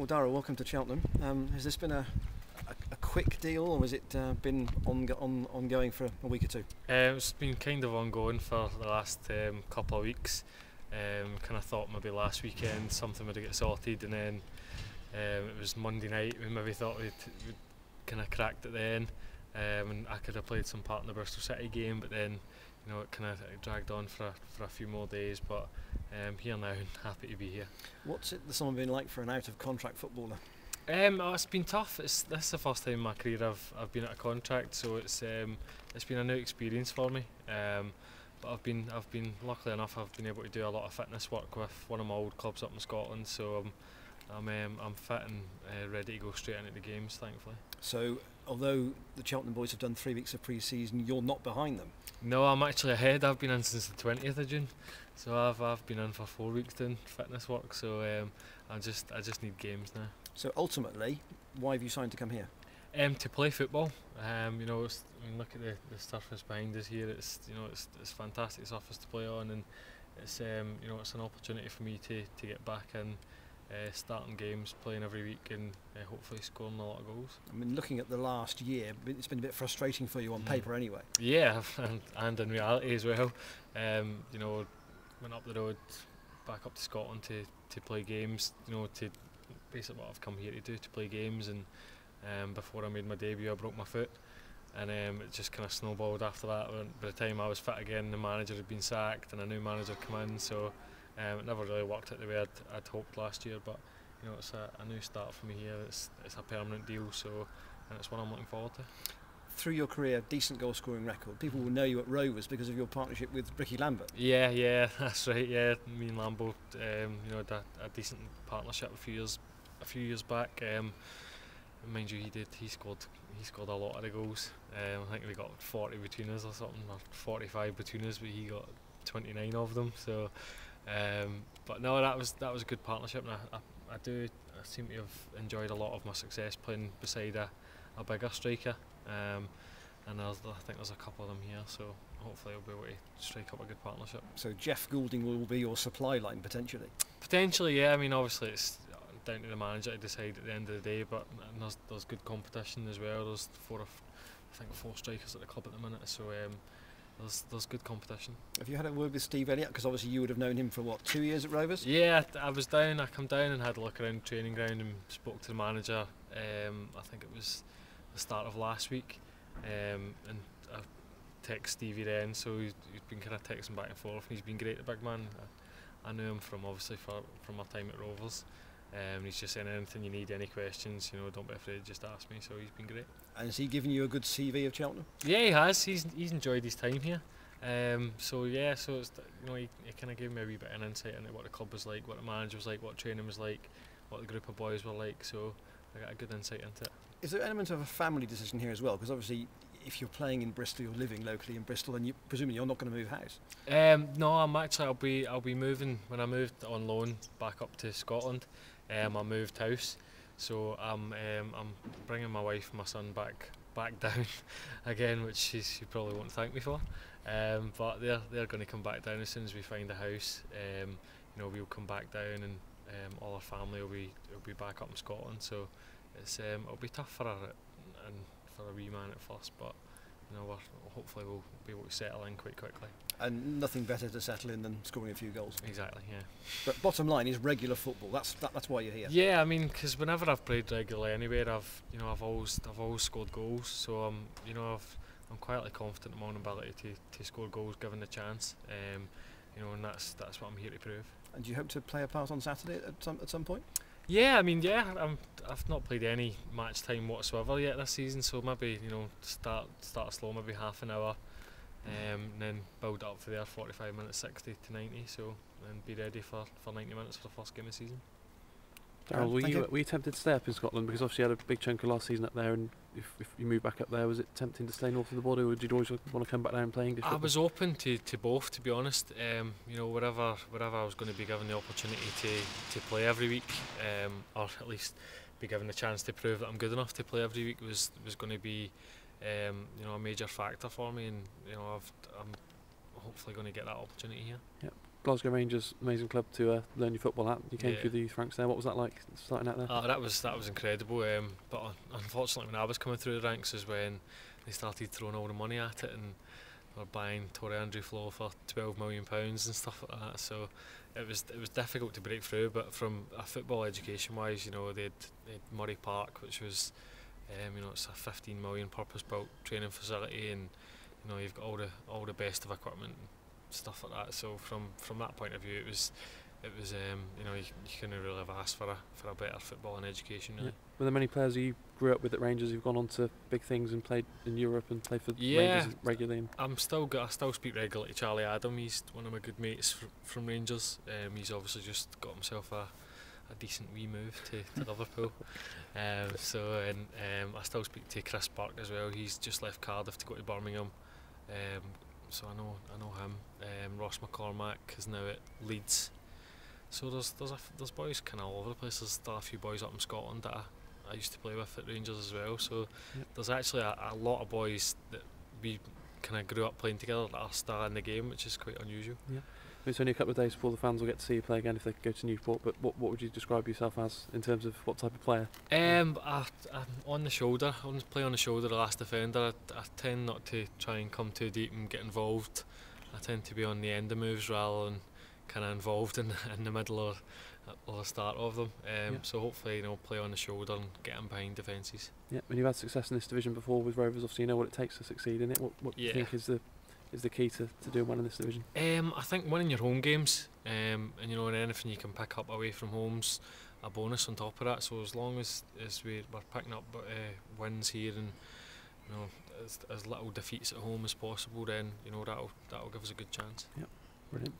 Well, Darryl, welcome to Cheltenham. Has this been a quick deal, or has it been ongoing for a week or two? It's been kind of ongoing for the last couple of weeks. Kind of thought maybe last weekend something would get sorted, and then it was Monday night. We maybe thought we'd kind of cracked it then, and I could have played some part in the Bristol City game, but then it kind of dragged on for a few more days. But here now, and happy to be here. What's it the summer been like for an out-of-contract footballer? It's been tough. This is the first time in my career I've been out of contract, so it's been a new experience for me. But I've been luckily enough, I've been able to do a lot of fitness work with one of my old clubs up in Scotland. So I'm fit and ready to go straight into the games, thankfully. So although the Cheltenham boys have done 3 weeks of pre-season, you're not behind them. No, I'm actually ahead. I've been in since the 20th of June, so I've been in for 4 weeks doing fitness work. So I just need games now. So ultimately, why have you signed to come here? To play football. Look at the surface behind us here. It's fantastic surface to play on, and it's it's an opportunity for me to get back in, starting games, playing every week, and hopefully scoring a lot of goals. I mean, looking at the last year, it's been a bit frustrating for you on paper anyway. Yeah, and in reality as well. Went up the road, back up to Scotland to play games. To basically what I've come here to do, to play games. And before I made my debut, I broke my foot, and it just kind of snowballed after that. By the time I was fit again, the manager had been sacked and a new manager come in, so it never really worked out the way I'd hoped last year. But it's a new start for me here. It's a permanent deal, and it's one I'm looking forward to. Through your career, decent goal scoring record. People will know you at Rovers because of your partnership with Ricky Lambert. Yeah, that's right. Yeah, me and Lambo, had a decent partnership a few years back. Mind you, he scored a lot of the goals. I think we got 40 between us or something, or 45 between us, but he got 29 of them. So, but no, that was a good partnership, and I seem to have enjoyed a lot of my success playing beside a bigger striker. And I think there's a couple of them here, so hopefully I'll be able to strike up a good partnership. So Jeff Goulding will be your supply line potentially? Potentially, yeah. I mean, obviously it's down to the manager to decide at the end of the day, but there's good competition as well. There's four strikers at the club at the minute, so there's good competition. Have you had a word with Steve Elliott? Because obviously you would have known him for what, 2 years at Rovers? Yeah, I come down and had a look around the training ground and spoke to the manager. I think it was the start of last week, and I texted Stevie then, so he's been kind of texting back and forth, and he's been great, the big man. I knew him from my time at Rovers. He's just saying, anything you need, any questions, don't be afraid, just ask me. So he's been great. And has he given you a good CV of Cheltenham? Yeah, he has. He's enjoyed his time here. So it's he kind of gave me a wee bit of an insight into what the club was like, what the manager was like, what training was like, what the group of boys were like. So I got a good insight into it. Is there an element of a family decision here as well? Because obviously, if you're playing in Bristol, you're living locally in Bristol, and presumably you're not going to move house. No, I'll be moving when I moved on loan back up to Scotland. I moved house, so I'm bringing my wife and my son back down again, which she probably won't thank me for. But they're going to come back down as soon as we find a house. We'll come back down, and all our family will be back up in Scotland. So it'll be tough for a wee man at first, but hopefully we'll be able to settle in quite quickly. And nothing better to settle in than scoring a few goals. Exactly, yeah. But bottom line is regular football. That's why you're here. Yeah, I mean, because whenever I've played regularly anywhere, I've always scored goals. So I'm quietly confident in my own ability to score goals given the chance. And that's what I'm here to prove. And do you hope to play a part on Saturday at some point? Yeah, I mean, I've not played any match time whatsoever yet this season, so maybe start slow, maybe half an hour, and then build up for there, 45 minutes, 60 to 90, so and be ready for 90 minutes for the first game of the season. Darryl, were you tempted to stay up in Scotland, because obviously you had a big chunk of last season up there, and if you moved back up there, was it tempting to stay north of the border, or did you always want to come back down and play English football? I was open to both, to be honest. Wherever I was going to be given the opportunity to play every week, or at least be given the chance to prove that I'm good enough to play every week, was going to be a major factor for me, and I'm hopefully going to get that opportunity here. Yep. Glasgow Rangers, amazing club to learn your football at. You came through the youth ranks there. What was that like starting out there? That was incredible. But unfortunately, when I was coming through the ranks is when they started throwing all the money at it, and they were buying Torre Andrew Flo for £12 million and stuff like that. So it was difficult to break through. But from a football education wise, you know, they had Murray Park, which was you know, it's a 15 million purpose built training facility, and you know, you've got all the best of equipment and stuff like that. So from that point of view, it was you know, you couldn't really have asked for a better football and education, really. Yeah. Were there many players you grew up with at Rangers who've gone on to big things and played in Europe and played for Rangers regularly? I still speak regularly to Charlie Adam. He's one of my good mates from Rangers. He's obviously just got himself a decent wee move to Liverpool. So I still speak to Chris Burke as well. He's just left Cardiff to go to Birmingham. So I know him. Ross McCormack is now at Leeds. So there's boys kind of all over the place. There's still a few boys up in Scotland that I used to play with at Rangers as well. So there's actually a lot of boys that we kind of grew up playing together that are still in the game, which is quite unusual. Yeah. It's only a couple of days before the fans will get to see you play again if they go to Newport, but what would you describe yourself as in terms of what type of player? I'm on the shoulder. I want to play on the shoulder, the last defender. I tend not to try and come too deep and get involved. I tend to be on the end of moves rather than kind of involved in the middle or the start of them. So hopefully, you know, play on the shoulder and get in behind defences. Yeah, when you've had success in this division before with Rovers, obviously you know what it takes to succeed in it. What do you think is the key to doing well in this division? I think winning your home games, and you know, and anything you can pick up away from home's a bonus on top of that. So as long as we're picking up wins here and, you know, as little defeats at home as possible, then, you know, that'll give us a good chance. Yeah, brilliant.